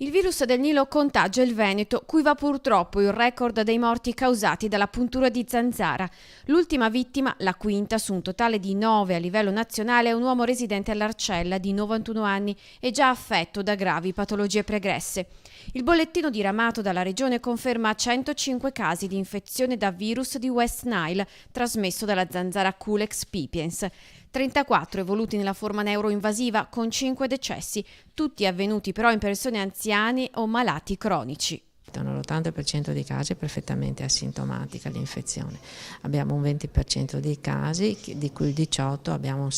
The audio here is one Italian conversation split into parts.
Il virus del Nilo contagia il Veneto, cui va purtroppo il record dei morti causati dalla puntura di zanzara. L'ultima vittima, la quinta su un totale di 9 a livello nazionale, è un uomo residente all'Arcella di 91 anni e già affetto da gravi patologie pregresse. Il bollettino diramato dalla regione conferma 105 casi di infezione da virus di West Nile, trasmesso dalla zanzara Culex pipiens. 34 evoluti nella forma neuroinvasiva, con 5 decessi, tutti avvenuti però in persone anziane o malati cronici. L'80% dei casi è perfettamente asintomatica l'infezione. Abbiamo un 20% dei casi, di cui il 18% abbiamo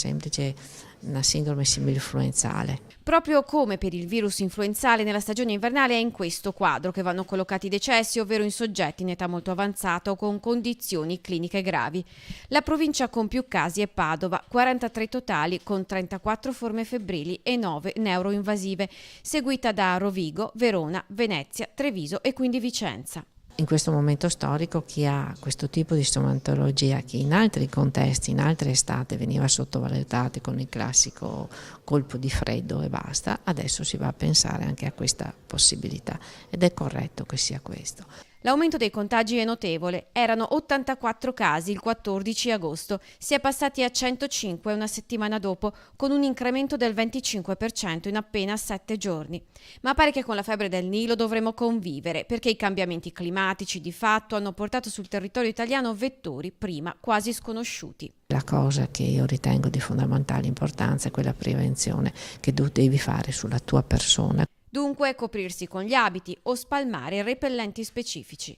una sindrome similinfluenzale. Proprio come per il virus influenzale nella stagione invernale è in questo quadro che vanno collocati i decessi, ovvero in soggetti in età molto avanzata o con condizioni cliniche gravi. La provincia con più casi è Padova, 43 totali con 34 forme febbrili e 9 neuroinvasive, seguita da Rovigo, Verona, Venezia, Treviso e quindi Vicenza. In questo momento storico chi ha questo tipo di stomatologia, che in altri contesti, in altre estate veniva sottovalutata con il classico colpo di freddo e basta, adesso si va a pensare anche a questa possibilità ed è corretto che sia questo. L'aumento dei contagi è notevole, erano 84 casi il 14 agosto, si è passati a 105 una settimana dopo, con un incremento del 25% in appena 7 giorni. Ma pare che con la febbre del Nilo dovremo convivere, perché i cambiamenti climatici di fatto hanno portato sul territorio italiano vettori prima quasi sconosciuti. La cosa che io ritengo di fondamentale importanza è quella prevenzione che tu devi fare sulla tua persona. Dunque coprirsi con gli abiti o spalmare repellenti specifici.